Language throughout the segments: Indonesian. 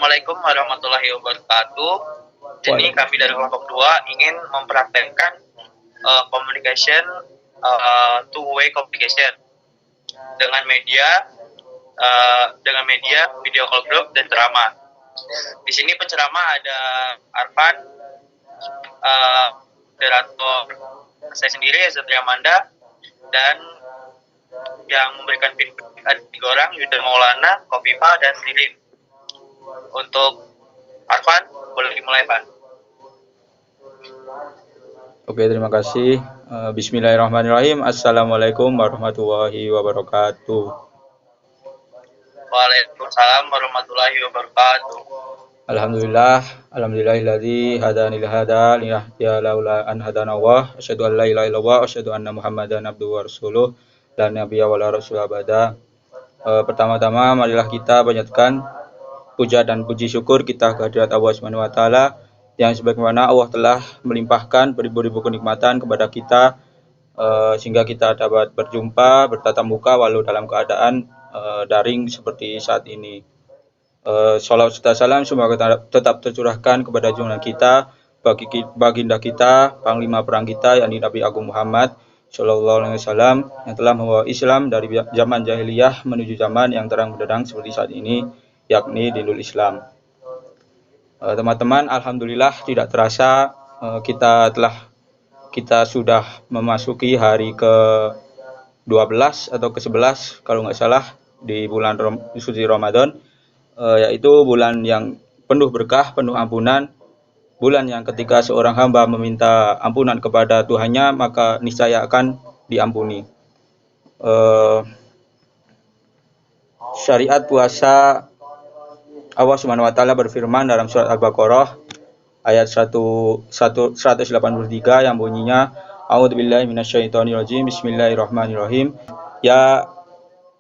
Assalamualaikum warahmatullahi wabarakatuh. Jadi kami dari kelompok 2 ingin mempraktekkan communication, two-way communication dengan media video call group dan ceramah. Di sini penceramah ada Arfan, moderator saya sendiri Zatria Manda, dan yang memberikan feedback ada 3 orang, Yuda Maulana, Kofifa, dan Lilin. Untuk Arfan, boleh dimulai, Pak. Oke, terima kasih. Bismillahirrahmanirrahim. Assalamualaikum warahmatullahi wabarakatuh. Waalaikumsalam warahmatullahi wabarakatuh. Alhamdulillahilladzi hadana lil hada liyahdiyana laula an hadana Allah. Asyhadu an la ilaha illallah wa asyhadu anna Muhammadan abduhu wa rasuluh. La nabiyya wa la rasul abada. Pertama-tama marilah kita panjatkan puja dan puji syukur kita kehadirat Allah Subhanahu wa taala yang sebagaimana Allah telah melimpahkan beribu-ribu kenikmatan kepada kita sehingga kita dapat berjumpa bertatap muka walau dalam keadaan daring seperti saat ini. Shalawat serta salam semoga tetap tercurahkan kepada junjungan kita, baginda kita, panglima perang kita yakni Nabi Agung Muhammad Sallallahu Alaihi Wasallam yang telah membawa Islam dari zaman jahiliyah menuju zaman yang terang benderang seperti saat ini, yakni dinul Islam. Teman-teman, alhamdulillah tidak terasa kita sudah memasuki hari ke-12 atau ke-11 kalau nggak salah di bulan suci Ramadan. Yaitu bulan yang penuh berkah, penuh ampunan, bulan yang ketika seorang hamba meminta ampunan kepada Tuhannya maka niscaya akan diampuni. Syariat puasa, Allah Subhanahu wa taala berfirman dalam surat Al-Baqarah ayat 183 yang bunyinya A'udzubillahi minasyaitonirrajim. Bismillahirrahmanirrahim. Ya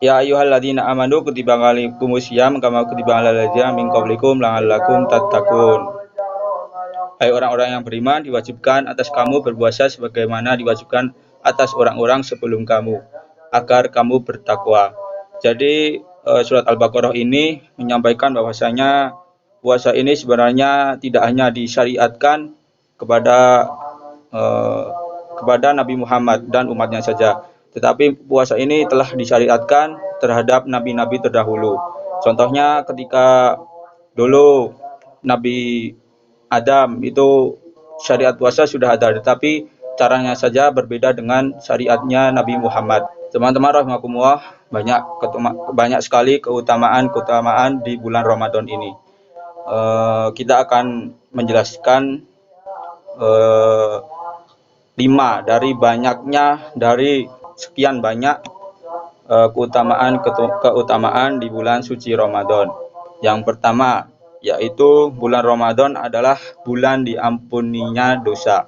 ayyuhalladzina amanu kutiba alaikumusiyam kama kutiba alal ladzina min qablikum la'allakum tattaqun. Hai orang-orang yang beriman, diwajibkan atas kamu berpuasa sebagaimana diwajibkan atas orang-orang sebelum kamu agar kamu bertakwa. Jadi surat Al-Baqarah ini menyampaikan bahwasanya puasa ini sebenarnya tidak hanya disyariatkan kepada Nabi Muhammad dan umatnya saja, tetapi puasa ini telah disyariatkan terhadap nabi-nabi terdahulu. Contohnya ketika dulu Nabi Adam itu syariat puasa sudah ada, tetapi caranya saja berbeda dengan syariatnya Nabi Muhammad. Teman-teman rahimakumullah, banyak sekali keutamaan di bulan Ramadan ini. Kita akan menjelaskan 5 dari sekian banyak keutamaan di bulan suci Ramadan. Yang pertama yaitu bulan Ramadan adalah bulan diampuninya dosa.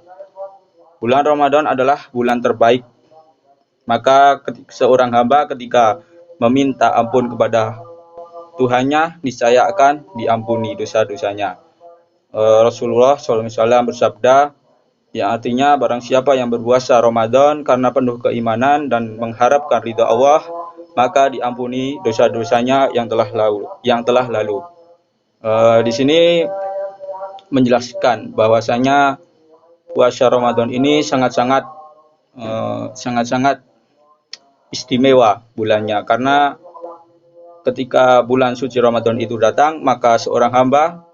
Bulan Ramadan adalah bulan terbaik. Maka seorang hamba ketika meminta ampun kepada Tuhannya niscaya akan diampuni dosa-dosanya. Rasulullah SAW bersabda yang artinya barang siapa yang berpuasa Ramadan karena penuh keimanan dan mengharapkan ridha Allah maka diampuni dosa-dosanya yang telah lalu. Di sini menjelaskan bahwasanya puasa Ramadan ini sangat-sangat istimewa bulannya, karena ketika bulan suci Ramadan itu datang maka seorang hamba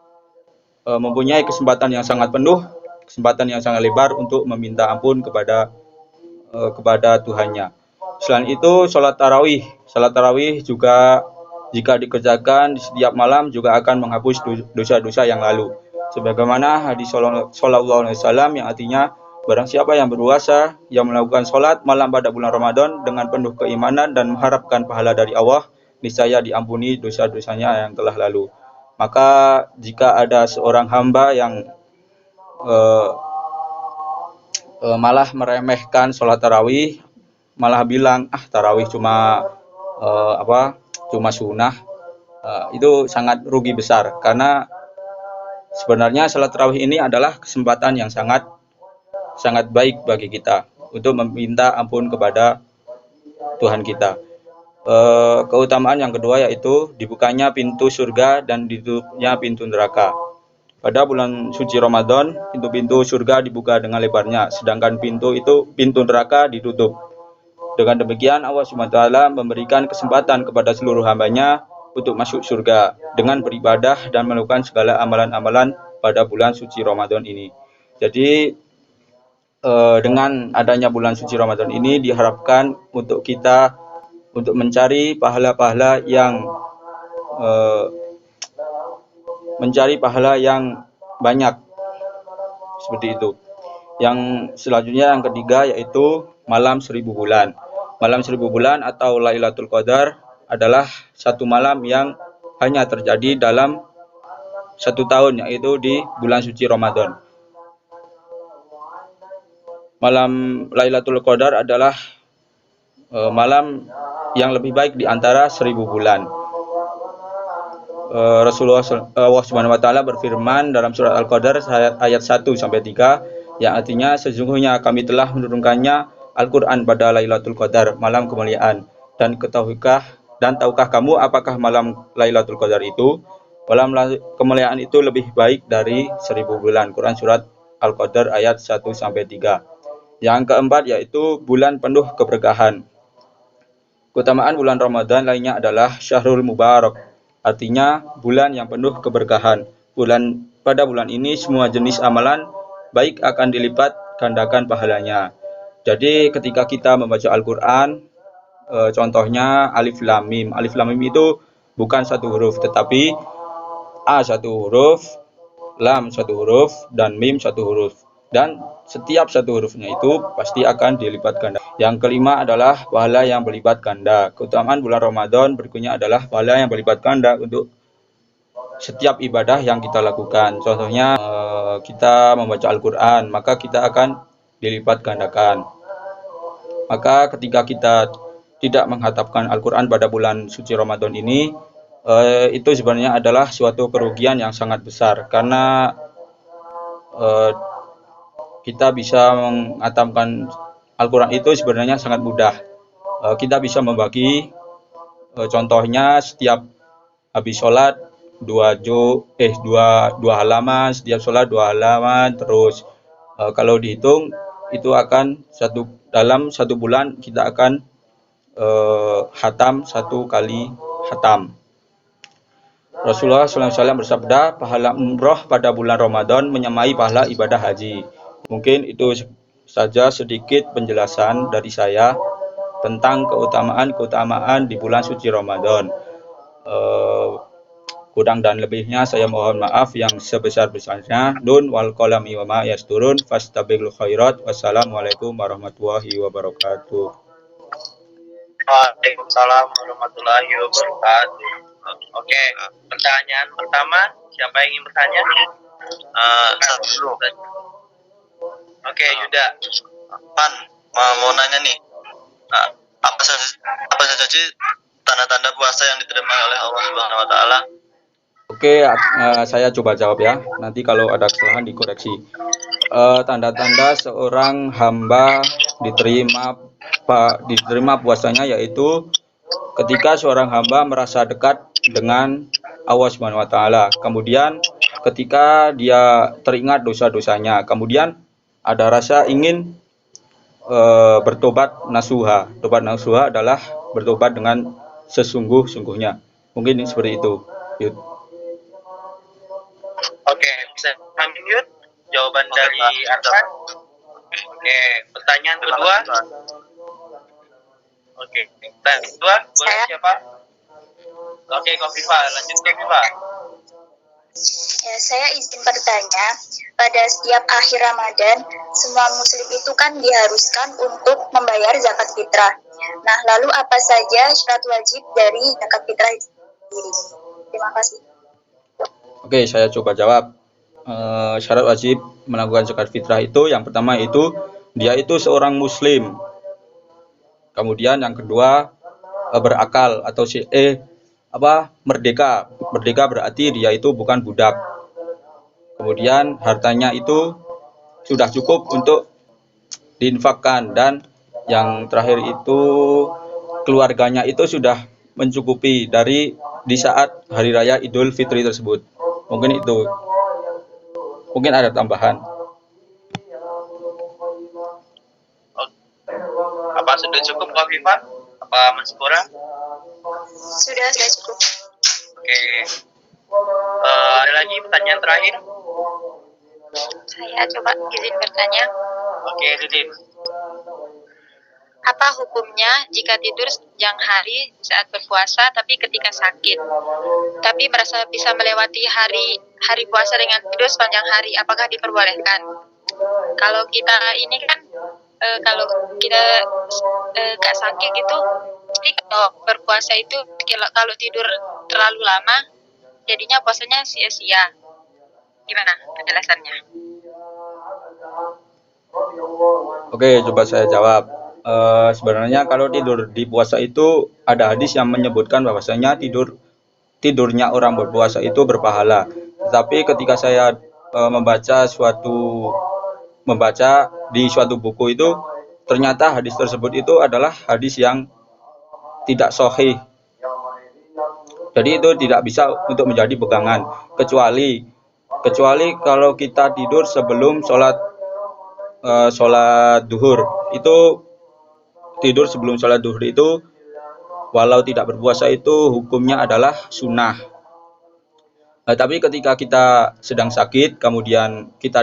mempunyai kesempatan yang sangat penuh, kesempatan yang sangat lebar untuk meminta ampun kepada Tuhannya. Selain itu, salat tarawih juga jika dikerjakan di setiap malam juga akan menghapus dosa-dosa yang lalu. Sebagaimana hadis Sallallahu Alaihi Wasallam yang artinya barang siapa yang berpuasa yang melakukan salat malam pada bulan Ramadan dengan penuh keimanan dan mengharapkan pahala dari Allah, niscaya diampuni dosa-dosanya yang telah lalu. Maka jika ada seorang hamba yang malah meremehkan sholat tarawih, malah bilang tarawih cuma sunnah, itu sangat rugi besar, karena sebenarnya sholat tarawih ini adalah kesempatan yang sangat baik bagi kita untuk meminta ampun kepada Tuhan kita. Keutamaan yang kedua yaitu dibukanya pintu surga dan ditutupnya pintu neraka. Pada bulan suci Ramadan, pintu-pintu surga dibuka dengan lebarnya, sedangkan pintu neraka ditutup. Dengan demikian, Allah SWT memberikan kesempatan kepada seluruh hambanya untuk masuk surga dengan beribadah dan melakukan segala amalan-amalan pada bulan suci Ramadan ini. Jadi, dengan adanya bulan suci Ramadan ini diharapkan untuk kita untuk mencari pahala-pahala yang banyak, seperti itu. Yang selanjutnya yang ketiga yaitu malam 1000 bulan. Malam 1000 bulan atau Lailatul Qadar adalah satu malam yang hanya terjadi dalam satu tahun, yaitu di bulan suci Ramadan. Malam Lailatul Qadar adalah malam yang lebih baik di antara 1000 bulan. Rasulullah SWT berfirman dalam surat Al-Qadar ayat 1-3 yang artinya sesungguhnya kami telah menurunkannya Al-Quran pada Lailatul Qadar, malam kemuliaan. Dan tahukah kamu apakah malam Lailatul Qadar itu? Malam kemuliaan itu lebih baik dari 1000 bulan. Quran surat Al-Qadar ayat 1-3. Yang keempat yaitu bulan penuh keberkahan. Keutamaan bulan Ramadan lainnya adalah Syahrul Mubarak, artinya bulan yang penuh keberkahan. Pada bulan ini semua jenis amalan baik akan dilipat gandakan pahalanya. Jadi ketika kita membaca Al-Quran, contohnya Alif Lam Mim. Alif Lam Mim itu bukan satu huruf, tetapi A satu huruf, Lam satu huruf, dan Mim satu huruf. Dan setiap satu hurufnya itu pasti akan dilipat ganda. Yang kelima adalah pahala yang berlipat ganda. Keutamaan bulan Ramadan berikutnya adalah pahala yang berlipat ganda untuk setiap ibadah yang kita lakukan. Contohnya kita membaca Al-Quran, maka kita akan dilipat gandakan. Maka ketika kita tidak menghatapkan Al-Quran pada bulan suci Ramadan ini, itu sebenarnya adalah suatu kerugian yang sangat besar, karena kita bisa menghatamkan Al-Quran itu sebenarnya sangat mudah. Kita bisa membagi, contohnya setiap habis sholat dua halaman, setiap sholat 2 halaman, terus kalau dihitung itu akan dalam satu bulan kita akan hatam 1 kali hatam. Rasulullah SAW bersabda, pahala umroh pada bulan Ramadan menyamai pahala ibadah haji. Mungkin itu saja sedikit penjelasan dari saya tentang keutamaan di bulan suci Ramadan. Kurang dan lebihnya saya mohon maaf yang sebesar-besarnya. Nun wal qalami wa ma yasturun fastabiqul khairat. Wassalamualaikum warahmatullahi wabarakatuh. Waalaikumsalam warahmatullahi wabarakatuh. Oke, pertanyaan pertama, siapa yang ingin bertanya? Dulu. Oke, Yuda. Pan, mau nanya nih, apa saja sih tanda-tanda puasa yang diterima oleh Allah Subhanahu Wa Taala? Oke, saya coba jawab ya. Nanti kalau ada kesalahan dikoreksi. Tanda-tanda seorang hamba diterima puasanya yaitu ketika seorang hamba merasa dekat dengan Allah Subhanahu Wa Taala. Kemudian ketika dia teringat dosa-dosanya, kemudian ada rasa ingin bertobat nasuha. Tobat nasuha adalah bertobat dengan sesungguh-sungguhnya. Mungkin seperti itu. Yud. Oke, bisa kami Yud? Jawaban dari Arfan. Oke, pertanyaan kedua. Oke, pertanyaan kedua boleh siapa? Oke, Kofifa, lanjut Kofifa. Ya, saya izin bertanya, pada setiap akhir Ramadan, semua muslim itu kan diharuskan untuk membayar zakat fitrah. Nah, lalu apa saja syarat wajib dari zakat fitrah itu sendiri? Terima kasih. Oke, saya coba jawab. Syarat wajib melakukan zakat fitrah itu yang pertama itu dia itu seorang muslim. Kemudian yang kedua berakal atau merdeka. Merdeka berarti dia itu bukan budak. Kemudian hartanya itu sudah cukup untuk diinfakkan, dan yang terakhir itu keluarganya itu sudah mencukupi dari di saat hari raya Idul Fitri tersebut. Mungkin itu. Mungkin ada tambahan. Apa sudah cukup Kofifa? Apa masih kurang? Sudah cukup. Oke. Ada lagi pertanyaan terakhir? Saya coba izin bertanya. Oke, Didin. Apa hukumnya jika tidur sepanjang hari saat berpuasa tapi ketika sakit, tapi merasa bisa melewati hari puasa dengan tidur sepanjang hari, apakah diperbolehkan? Kalau kita ini kan kalau kita gak sakit gitu, pasti kalau berpuasa itu kalau tidur terlalu lama jadinya puasanya sia-sia. Gimana penjelasannya? Oke, coba saya jawab. Sebenarnya kalau tidur di puasa itu ada hadis yang menyebutkan bahwasanya tidurnya orang berpuasa itu berpahala. Tetapi ketika saya membaca di suatu buku itu, ternyata hadis tersebut itu adalah hadis yang tidak sahih. Jadi itu tidak bisa untuk menjadi pegangan, kecuali kalau kita tidur sebelum sholat duhur. Itu tidur sebelum sholat duhur itu walau tidak berpuasa itu hukumnya adalah sunnah. Tapi ketika kita sedang sakit kemudian kita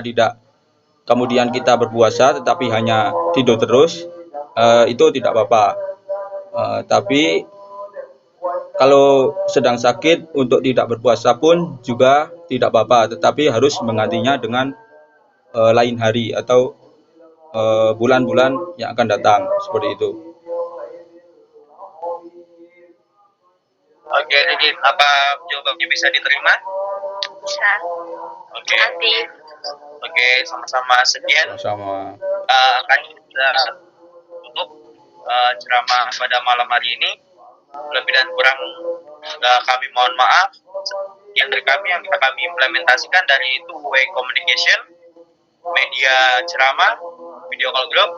berpuasa tetapi hanya tidur terus, itu tidak apa-apa. Tapi kalau sedang sakit untuk tidak berpuasa pun juga tidak apa-apa, tetapi harus menggantinya dengan lain hari atau bulan-bulan yang akan datang, seperti itu. Oke, Didin, apa jawabannya bisa diterima? Bisa. Oke. Nanti. Oke, sama-sama. Sekian Sama. akan kita tutup ceramah pada malam hari ini. Lebih dan kurang kami mohon maaf. Yang dari kami yang bisa kami implementasikan dari two-way communication, media ceramah, video call group.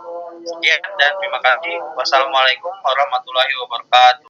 Sekian dan terima kasih. Wassalamualaikum warahmatullahi wabarakatuh.